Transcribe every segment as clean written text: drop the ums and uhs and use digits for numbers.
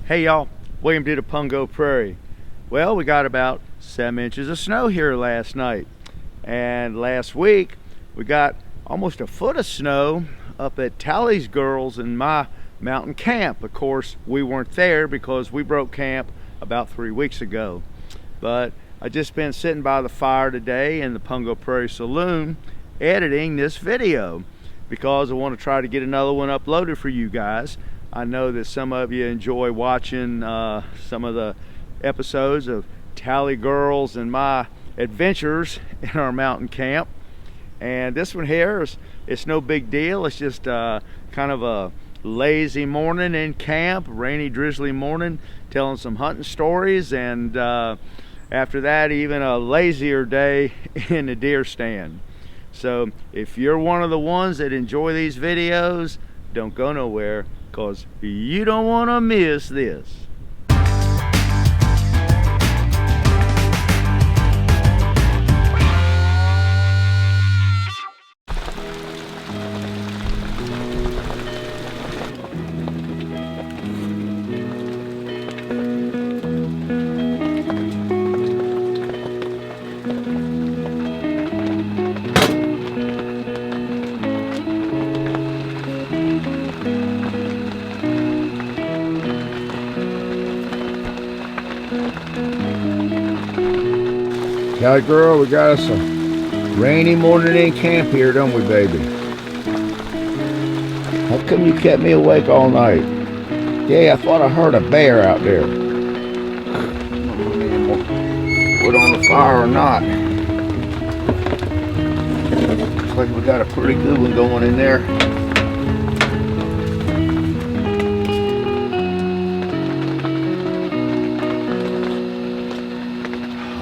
Hey y'all, William to the Pungo Prairie. Well, we got about 7 inches of snow here last night. And last week, we got almost a foot of snow up at Tali Girl's in my mountain camp. Of course, we weren't there because we broke camp about 3 weeks ago. But I just been sitting by the fire today in the Pungo Prairie Saloon editing this video because I want to try to get another one uploaded for you guys. I know that some of you enjoy watching some of the episodes of Tali Girls and my adventures in our mountain camp. And this one here it's no big deal. It's just kind of a lazy morning in camp, rainy, drizzly morning, telling some hunting stories, and after that, even a lazier day in the deer stand. So if you're one of the ones that enjoy these videos, don't go nowhere, because you don't want to miss this. Tali Girl, we got us a rainy morning in camp here, don't we, baby? How come you kept me awake all night? Yeah, I thought I heard a bear out there. I don't know if we'll put on the fire or not. Looks like we got a pretty good one going in there.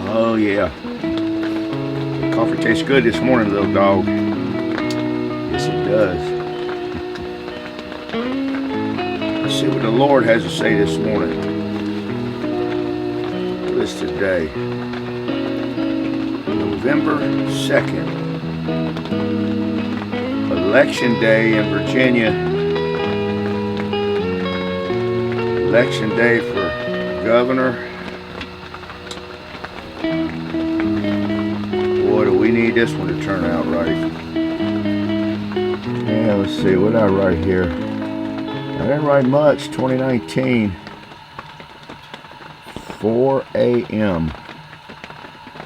Oh yeah. Coffee tastes good this morning, little dog. Yes, it does. Let's see what the Lord has to say this morning. What is today? November 2nd. Election Day in Virginia. Election Day for governor. Boy, do we need this one to turn out right. Yeah, let's see, what did I write here? I didn't write much. 2019, 4 a.m.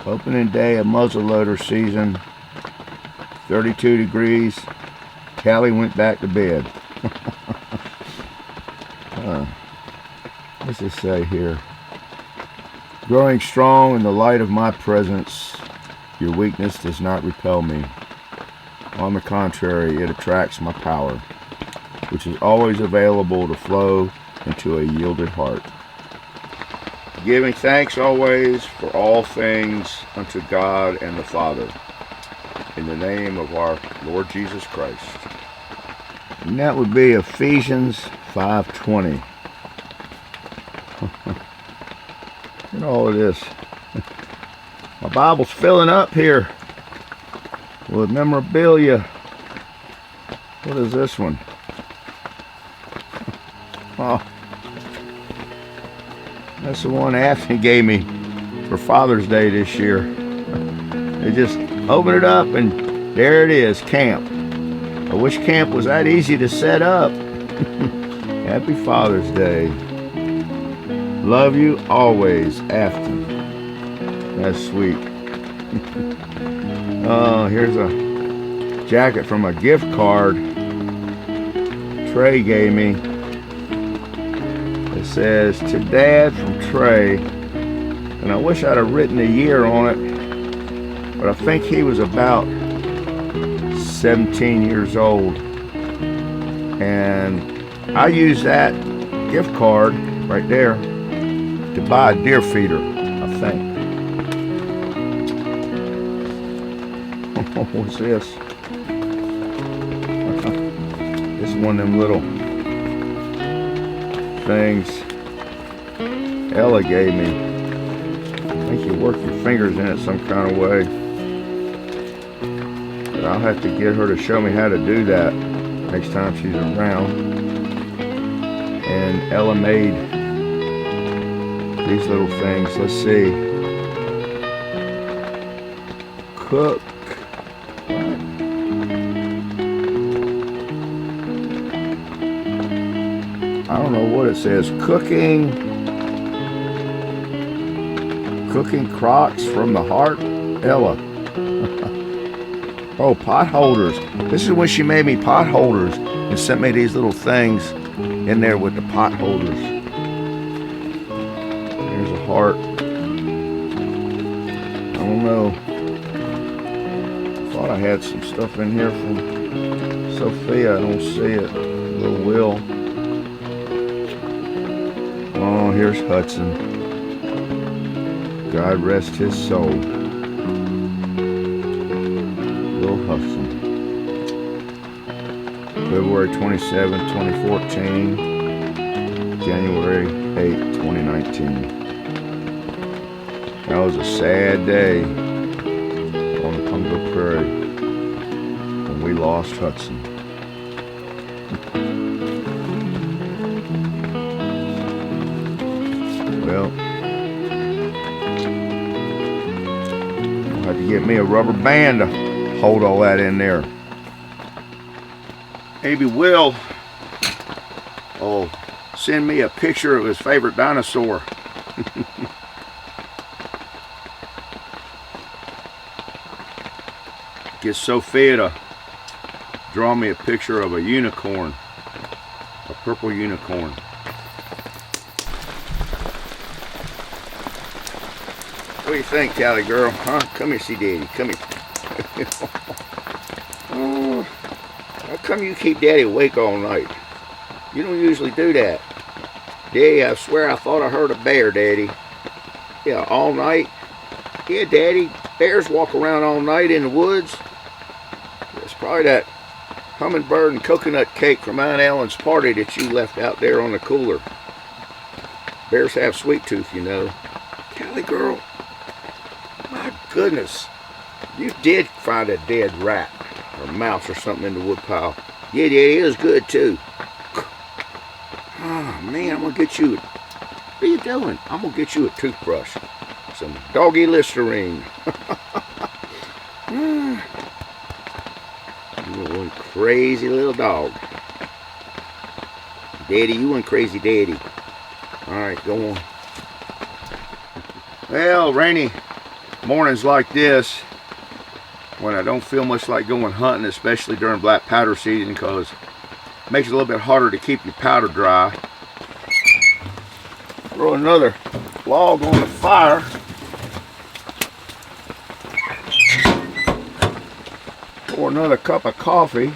Opening day of muzzleloader season, 32 degrees. Tali went back to bed. What's it say here? Growing strong in the light of my presence, your weakness does not repel me. On the contrary, it attracts my power, which is always available to flow into a yielded heart. Giving thanks always for all things unto God and the Father, in the name of our Lord Jesus Christ. And that would be Ephesians 5:20. Look at all of this. My Bible's filling up here with memorabilia. What is this one? Oh, that's the one Anthony gave me for Father's Day this year. They just open it up and there it is, camp. I wish camp was that easy to set up. Happy Father's Day. Love you always, Afton. That's sweet. Oh, here's a jacket from a gift card Trey gave me. It says, to Dad from Trey. And I wish I'd have written a year on it. But I think he was about 17 years old. And I used that gift card right there to buy a deer feeder, I think. What's this? This is one of them little things Ella gave me. I think you work your fingers in it some kind of way. But I'll have to get her to show me how to do that next time she's around. And Ella made These little things, let's see. Cook. I don't know what it says. Cooking Crocs from the heart, Ella. Oh, pot holders. This is when she made me pot holders and sent me these little things in there with the pot holders. There's a heart. I don't know. Thought I had some stuff in here from Sophia. I don't see it. Little Will. Oh, here's Hudson. God rest his soul. Little Hudson. February 27, 2014. January 8, 2019. That was a sad day on the Pungo Prairie when we lost Hudson. Well, I'll have to get me a rubber band to hold all that in there. Maybe Will send me a picture of his favorite dinosaur. Get Sophia to draw me a picture of a unicorn, a purple unicorn. What do you think, Tali Girl? Huh? Come here, see Daddy. Come here. Oh, how come you keep Daddy awake all night? You don't usually do that. Daddy, I swear I thought I heard a bear, Daddy. Yeah, all night? Yeah, Daddy. Bears walk around all night in the woods. It's probably that hummingbird and coconut cake from Aunt Ellen's party that you left out there on the cooler. Bears have sweet tooth, you know. Tali Girl, my goodness, you did find a dead rat or mouse or something in the woodpile. Yeah, Daddy, it was good too. Oh man, I'm gonna get you. What are you doing? I'm gonna get you a toothbrush, some doggy Listerine. You're one crazy little dog. Daddy, you one crazy daddy. Alright, go on. Well, rainy mornings like this, when I don't feel much like going hunting, especially during black powder season, because it makes it a little bit harder to keep your powder dry. Throw another log on the fire. Pour another cup of coffee.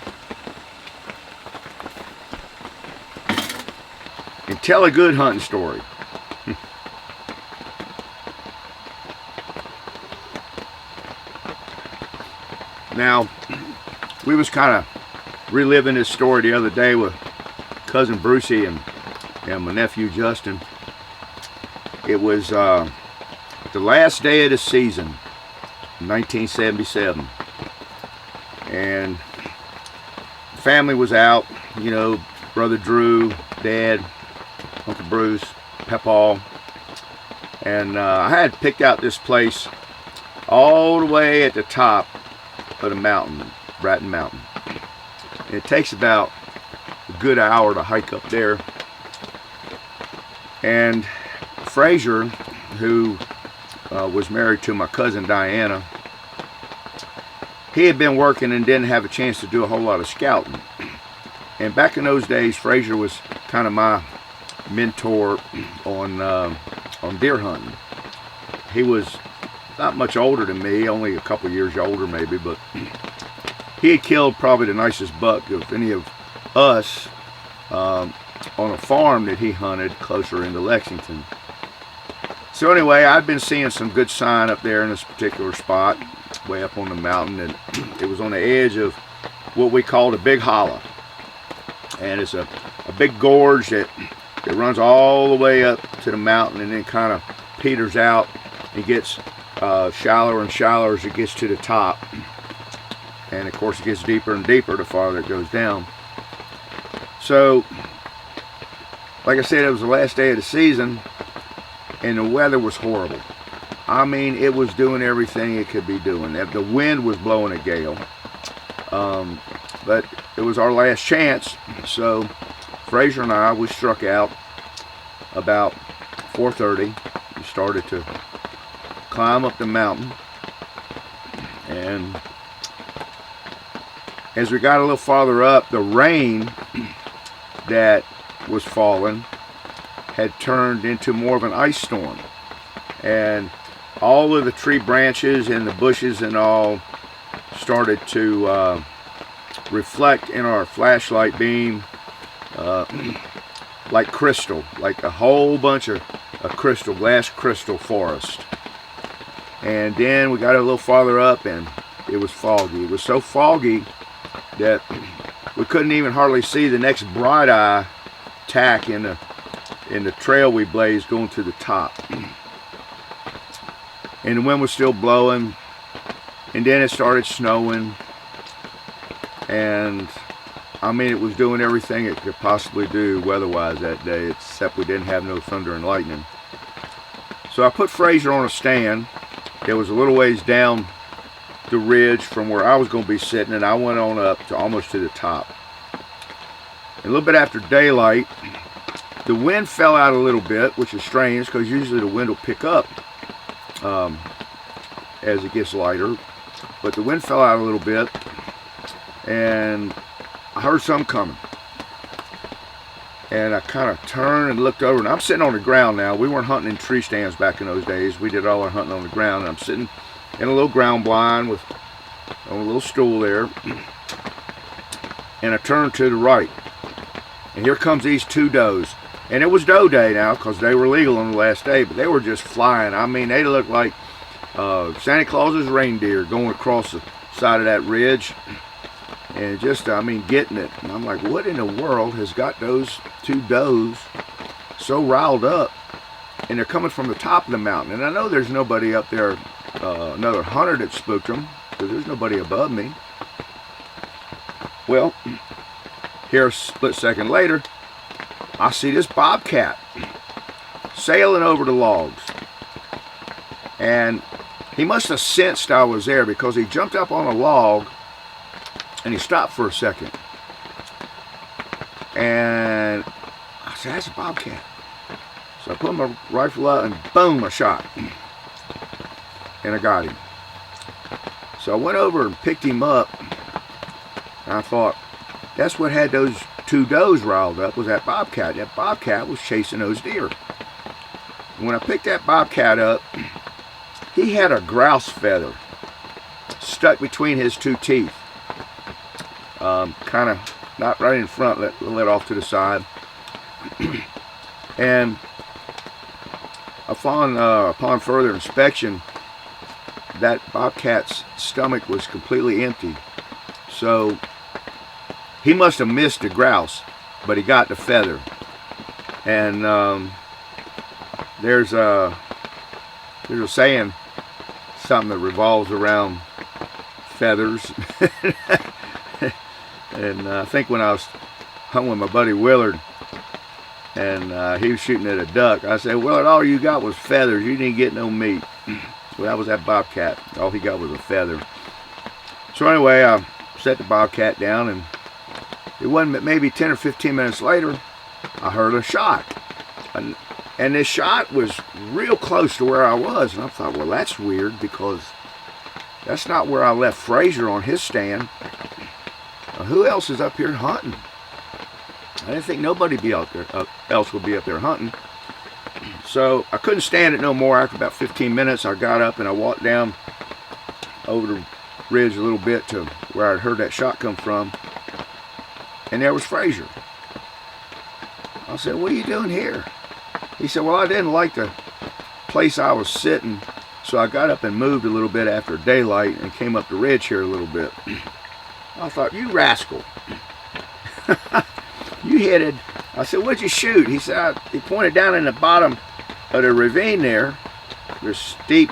And tell a good hunting story. Now, we was kind of reliving this story the other day with cousin Brucey and my nephew Justin. It was the last day of the season, 1977, and the family was out. You know, brother Drew, Dad, Uncle Bruce, Papaw, and I had picked out this place all the way at the top of the mountain, Bratton Mountain. And it takes about a good hour to hike up there. And Frazier, who was married to my cousin Diana, he had been working and didn't have a chance to do a whole lot of scouting. And back in those days, Frazier was kind of my mentor on deer hunting. He was not much older than me, only a couple years older maybe, but he had killed probably the nicest buck of any of us on a farm that he hunted closer into Lexington. So anyway, I'd been seeing some good sign up there in this particular spot, way up on the mountain, and it was on the edge of what we called a big hollow. And it's a big gorge that runs all the way up to the mountain and then kind of peters out and gets shallower and shallower as it gets to the top. And of course it gets deeper and deeper the farther it goes down. So, like I said, it was the last day of the season, and the weather was horrible. I mean, it was doing everything it could be doing. The wind was blowing a gale. But it was our last chance, so Fraser and I, we struck out about 4:30. We started to climb up the mountain, and as we got a little farther up, the rain that was falling had turned into more of an ice storm, and all of the tree branches and the bushes and all started to reflect in our flashlight beam like crystal, like a whole bunch of crystal, glass crystal forest. And then we got a little farther up and it was foggy. It was so foggy that we couldn't even hardly see the next bright eye tack in the trail we blazed going to the top. And the wind was still blowing, and then it started snowing, and I mean, it was doing everything it could possibly do weather-wise that day, except we didn't have no thunder and lightning. So I put Fraser on a stand. It was a little ways down the ridge from where I was going to be sitting, and I went on up to almost to the top. And a little bit after daylight, the wind fell out a little bit, which is strange because usually the wind will pick up as it gets lighter, but the wind fell out a little bit, and I heard something coming, and I kind of turned and looked over, and I'm sitting on the ground now. We weren't hunting in tree stands back in those days. We did all our hunting on the ground, and I'm sitting in a little ground blind on a little stool there, and I turned to the right, and here comes these two does. And it was doe day now because they were legal on the last day, but they were just flying. I mean, they looked like Santa Claus's reindeer going across the side of that ridge, and just, I mean, getting it. And I'm like, what in the world has got those two does so riled up? And they're coming from the top of the mountain. And I know there's nobody up there, another hunter that spooked them, because there's nobody above me. Well, here a split second later, I see this bobcat sailing over the logs, and he must have sensed I was there because he jumped up on a log and he stopped for a second, and I said, that's a bobcat. So I put my rifle out and boom, I shot, and I got him. So I went over and picked him up, and I thought, that's what had those two does riled up, was that bobcat. That bobcat was chasing those deer. When I picked that bobcat up, he had a grouse feather stuck between his two teeth, kind of not right in front, let off to the side. And upon further inspection, that bobcat's stomach was completely empty. So he must have missed the grouse, but he got the feather. And there's a saying, something that revolves around feathers. And I think when I was hunting with my buddy Willard, and he was shooting at a duck, I said, Willard, all you got was feathers. You didn't get no meat. So that was that bobcat. All he got was a feather. So anyway, I set the bobcat down, and it wasn't maybe 10 or 15 minutes later, I heard a shot. And this shot was real close to where I was. And I thought, well, that's weird because that's not where I left Fraser on his stand. Who else is up here hunting? I didn't think nobody else would be up there hunting. So I couldn't stand it no more. After about 15 minutes, I got up and I walked down over the ridge a little bit to where I'd heard that shot come from. And there was Fraser. I said, what are you doing here? He said, well, I didn't like the place I was sitting, so I got up and moved a little bit after daylight and came up the ridge here a little bit. I thought, you rascal. You hit it. I said, what'd you shoot? He said, he pointed down in the bottom of the ravine there, this steep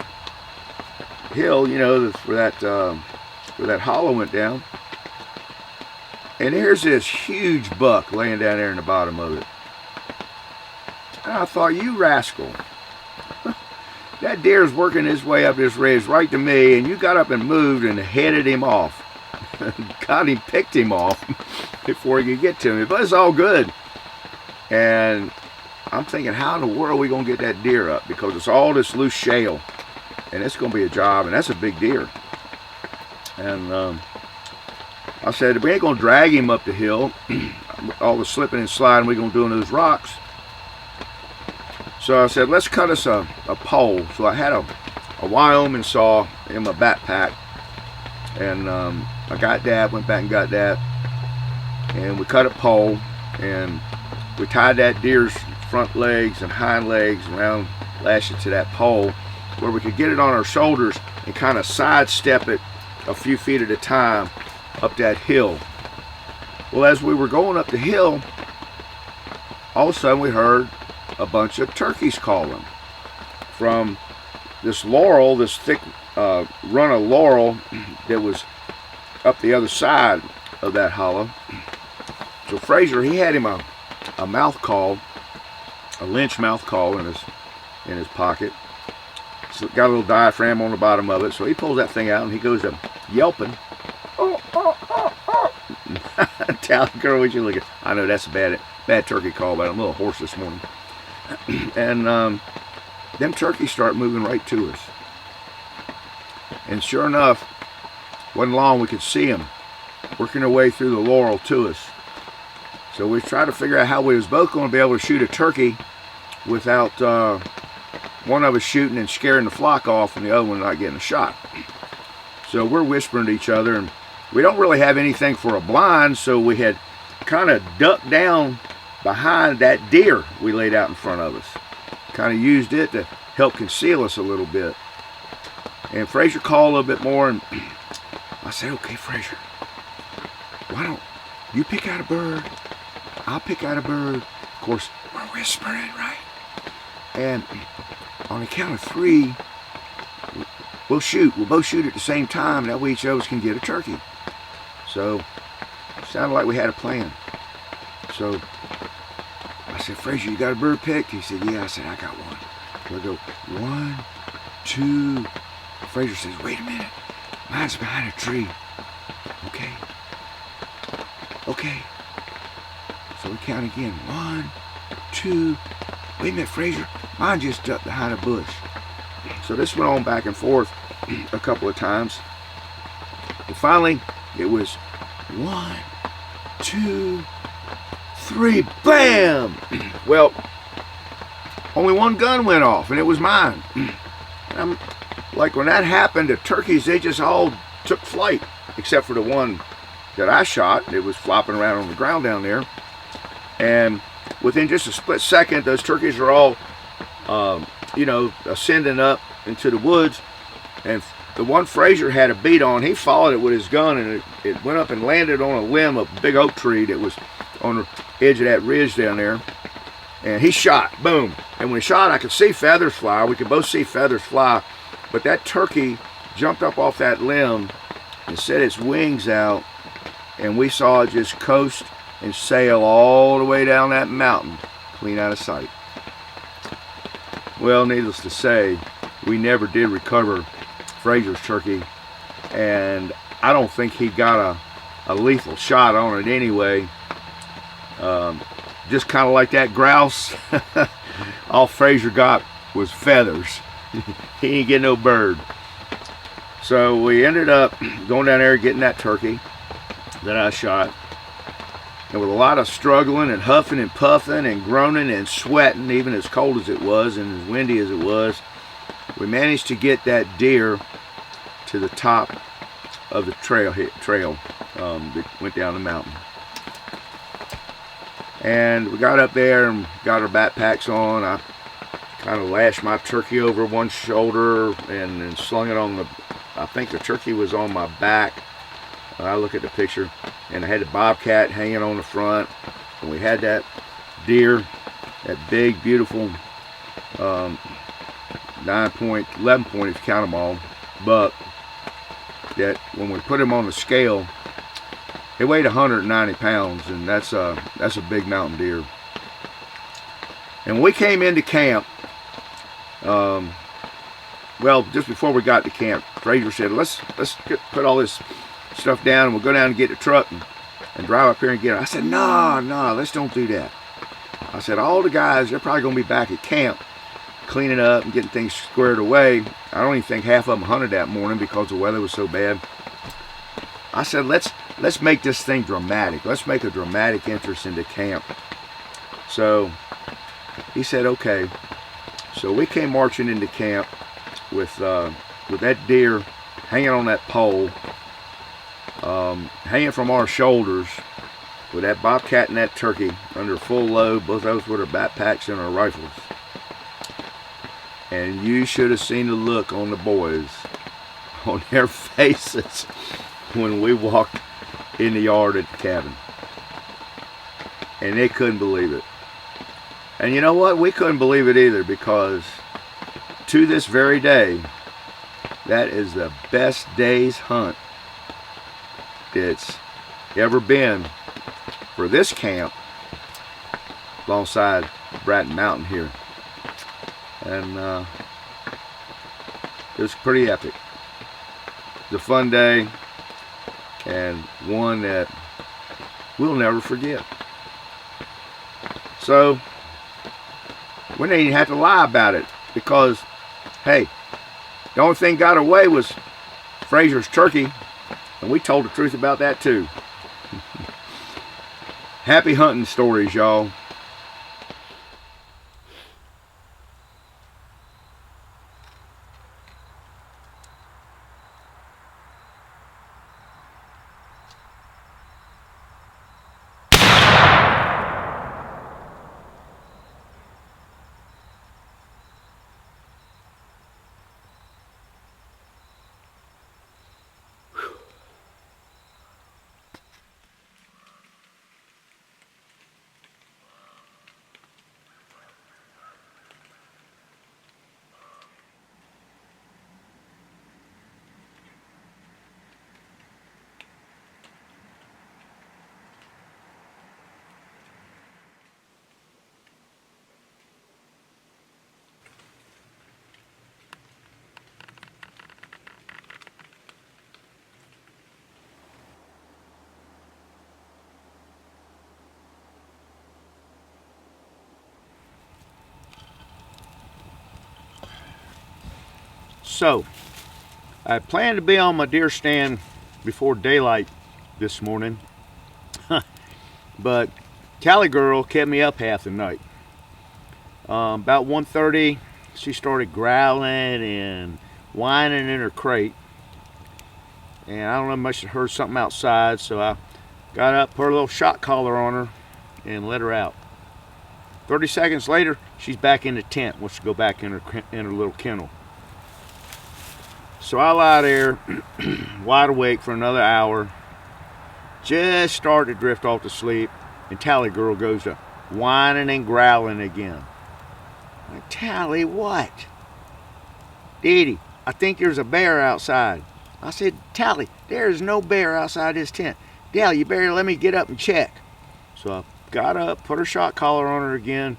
hill, you know, where that hollow went down. And here's this huge buck laying down there in the bottom of it. And I thought, you rascal. that deer's working his way up this ridge right to me, and you got up and moved and headed him off. Got him, picked him off before he could get to me, but it's all good. And I'm thinking, how in the world are we going to get that deer up? Because it's all this loose shale, and it's going to be a job, and that's a big deer. And I said, we ain't going to drag him up the hill. All the slipping and sliding we're going to do in those rocks. So I said, let's cut us a pole. So I had a Wyoming saw in my backpack, and I got that, went back and got that, and we cut a pole, and we tied that deer's front legs and hind legs around, lashed it to that pole where we could get it on our shoulders and kind of sidestep it a few feet at a time up that hill. Well, as we were going up the hill, all of a sudden we heard a bunch of turkeys calling from this laurel, this thick run of laurel that was up the other side of that hollow. So Frazier, he had him a mouth call, a lynch mouth call in his pocket. So got a little diaphragm on the bottom of it. So he pulls that thing out and he goes to yelping. Oh, oh, oh, oh. Tali Girl, what you looking? I know that's a bad turkey call, but I'm a little hoarse this morning. And them turkeys start moving right to us. And sure enough, wasn't long we could see them working their way through the laurel to us. So we tried to figure out how we was both going to be able to shoot a turkey without one of us shooting and scaring the flock off and the other one not getting a shot. So we're whispering to each other, and we don't really have anything for a blind, so we had kind of ducked down behind that deer we laid out in front of us. Kind of used it to help conceal us a little bit. And Frazier called a little bit more, and I said, okay, Frazier, why don't you pick out a bird, I'll pick out a bird. Of course, we're whispering, right? And on the count of 3, we'll shoot. We'll both shoot at the same time, that way each of us can get a turkey. So, it sounded like we had a plan. So, I said, Frazier, you got a bird picked? He said, yeah. I said, I got one. So I go, 1, 2. Frazier says, wait a minute. Mine's behind a tree. Okay. Okay. So we count again. 1, 2. Wait a minute, Frazier. Mine just ducked behind a bush. So this went on back and forth a couple of times. And finally, it was 1, 2, 3. Bam! Well, only one gun went off, and it was mine. And I'm like, when that happened, the turkeys, they just all took flight, except for the one that I shot. It was flopping around on the ground down there. And within just a split second, those turkeys were all, ascending up into the woods. And the one Frazier had a beat on, he followed it with his gun, and it went up and landed on a limb of a big oak tree that was on the edge of that ridge down there. And he shot, boom. And when he shot, I could see feathers fly. We could both see feathers fly. But that turkey jumped up off that limb and set its wings out, and we saw it just coast and sail all the way down that mountain, clean out of sight. Well, needless to say, we never did recover Frazier's turkey, and I don't think he got a lethal shot on it anyway. Just kind of like that grouse, all Frazier got was feathers. He didn't get no bird. So we ended up going down there getting that turkey that I shot. And with a lot of struggling and huffing and puffing and groaning and sweating, even as cold as it was and as windy as it was, we managed to get that deer to the top of the trail that went down the mountain. And we got up there and got our backpacks on. I kind of lashed my turkey over one shoulder and slung it on I think the turkey was on my back. I look at the picture, and I had the bobcat hanging on the front, and we had that deer, that big, beautiful 9-point, 11-point if you count them all, buck, that when we put him on the scale, it weighed 190 pounds, and that's a big mountain deer. And when we came into camp, Well, just before we got to camp, Frazier said, put all this stuff down and we'll go down and get the truck and drive up here and get it. I said, no, let's don't do that. I said, all the guys, they're probably going to be back at camp cleaning up and getting things squared away. I don't even think half of them hunted that morning because the weather was so bad. I said, let's make this thing dramatic. Let's make a dramatic entrance into camp. So he said, okay. So we came marching into camp with that deer hanging on that pole, hanging from our shoulders, with that bobcat and that turkey under full load, both those with our backpacks and our rifles. And you should have seen the look on the boys, on their faces, when we walked in the yard at the cabin. And they couldn't believe it. And you know what? We couldn't believe it either, because to this very day, that is the best day's hunt it's ever been for this camp alongside Bratton Mountain here. And it was pretty epic. It was a fun day, and one that we'll never forget. So we didn't even have to lie about it, because hey, the only thing got away was Frazier's turkey, and we told the truth about that too. Happy hunting stories, y'all. So, I planned to be on my deer stand before daylight this morning, but Tali Girl kept me up half the night. About 1:30, she started growling and whining in her crate, and I don't know, much heard something outside, so I got up, put a little shot collar on her, and let her out. 30 seconds later, she's back in the tent, wants to go back in her little kennel. So I lie there, wide awake for another hour, just started to drift off to sleep, and Tali Girl goes to whining and growling again. I'm like, Tali, what? Dee, I think there's a bear outside. I said, Tali, there's no bear outside this tent. Dal, you better let me get up and check. So I got up, put her shot collar on her again,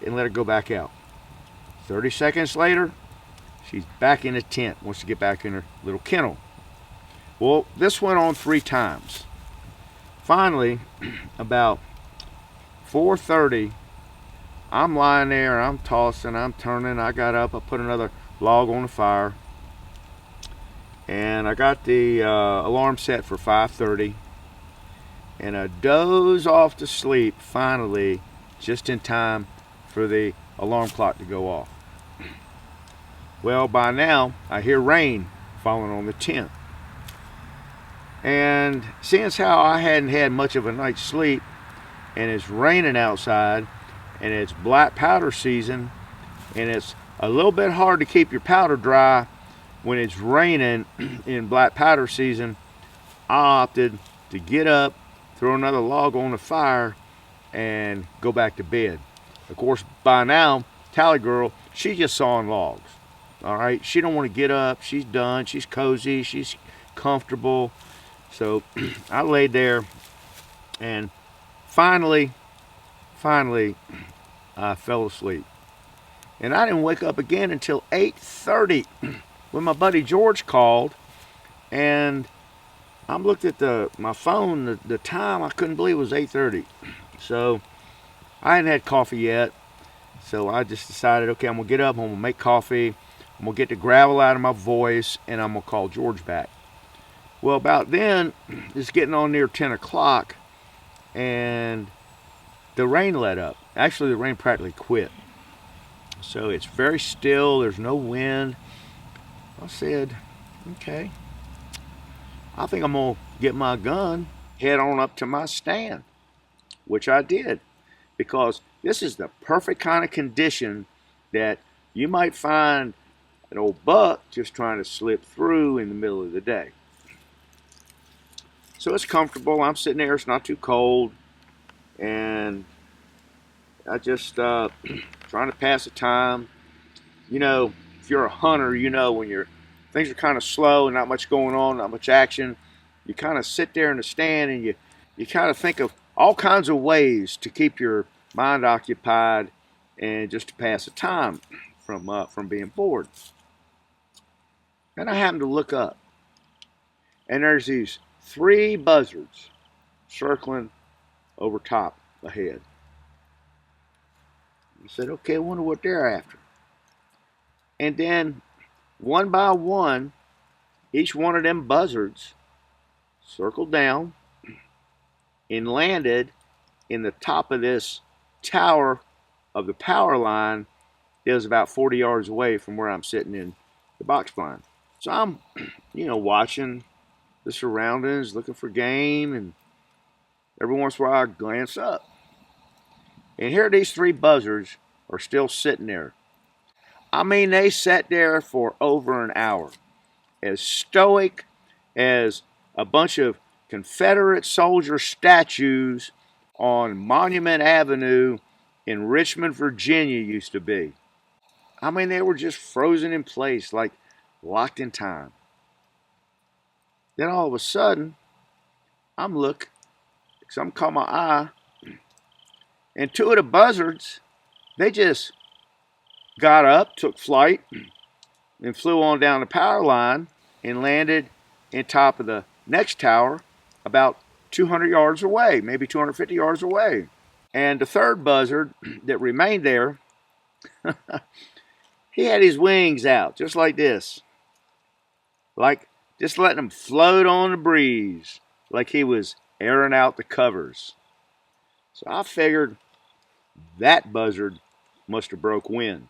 and let her go back out. 30 seconds later, she's back in the tent, wants to get back in her little kennel. Well, this went on 3 times. Finally, about 4:30, I'm lying there, I'm tossing, I'm turning. I got up, I put another log on the fire, and I got the alarm set for 5:30, and I doze off to sleep finally, just in time for the alarm clock to go off. Well, by now, I hear rain falling on the tent. And seeing as how I hadn't had much of a night's sleep, and it's raining outside, and it's black powder season, and it's a little bit hard to keep your powder dry when it's raining in black powder season, I opted to get up, throw another log on the fire, and go back to bed. Of course, by now, Tali Girl, she's just sawing logs. All right, she don't want to get up. She's done. She's cozy. She's comfortable. So I laid there, and finally, I fell asleep. And I didn't wake up again until 8:30 when my buddy George called, and I looked at my phone, the time. I couldn't believe it was 8:30. So I hadn't had coffee yet. So I just decided, okay, I'm gonna get up, I'm gonna make coffee, I'm gonna get the gravel out of my voice, and I'm gonna call George back. Well, about then, it's getting on near 10 o'clock, and the rain let up. Actually, the rain practically quit. So it's very still, there's no wind. I said, okay, I think I'm gonna get my gun, head on up to my stand, which I did, because this is the perfect kind of condition that you might find an old buck just trying to slip through in the middle of the day. So it's comfortable. I'm sitting there, it's not too cold, and I just trying to pass the time. You know, if you're a hunter, you know when things are kind of slow and not much going on, not much action, you kind of sit there in the stand and you kind of think of all kinds of ways to keep your mind occupied and just to pass the time from being bored. And I happened to look up, and there's these 3 buzzards circling over top ahead. I said, okay, I wonder what they're after. And then one by one, each one of them buzzards circled down and landed in the top of this tower of the power line. It was about 40 yards away from where I'm sitting in the box blind. So I'm, watching the surroundings, looking for game, and every once in a while I glance up. And here these 3 buzzards are still sitting there. I mean, they sat there for over an hour, as stoic as a bunch of Confederate soldier statues on Monument Avenue in Richmond, Virginia used to be. I mean, they were just frozen in place, like locked in time. Then all of a sudden, I'm looking, some caught my eye, and 2 of the buzzards, they just got up, took flight, and flew on down the power line and landed in top of the next tower about 200 yards away, maybe 250 yards away. And the 3rd buzzard that remained there, he had his wings out, just like this. Like just letting them float on the breeze, like he was airing out the covers. So I figured that buzzard must have broke wind.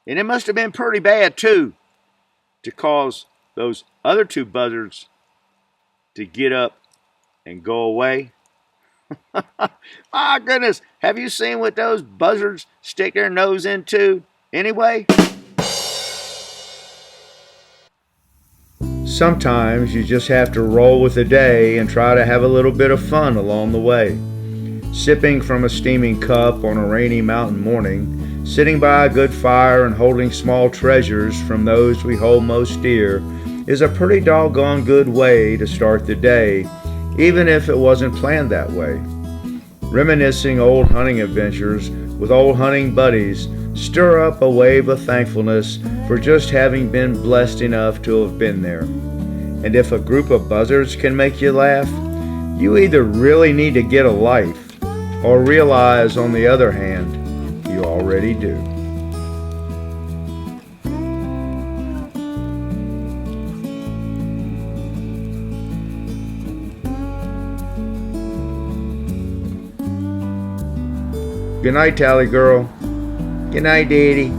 And it must have been pretty bad too, to cause those other 2 buzzards to get up and go away. My goodness, have you seen what those buzzards stick their nose into anyway? Sometimes you just have to roll with the day and try to have a little bit of fun along the way. Sipping from a steaming cup on a rainy mountain morning, sitting by a good fire and holding small treasures from those we hold most dear is a pretty doggone good way to start the day, even if it wasn't planned that way. Reminiscing old hunting adventures with old hunting buddies stir up a wave of thankfulness for just having been blessed enough to have been there. And if a group of buzzards can make you laugh, you either really need to get a life or realize, on the other hand, you already do. Good night, Tali Girl. Good night, Daddy.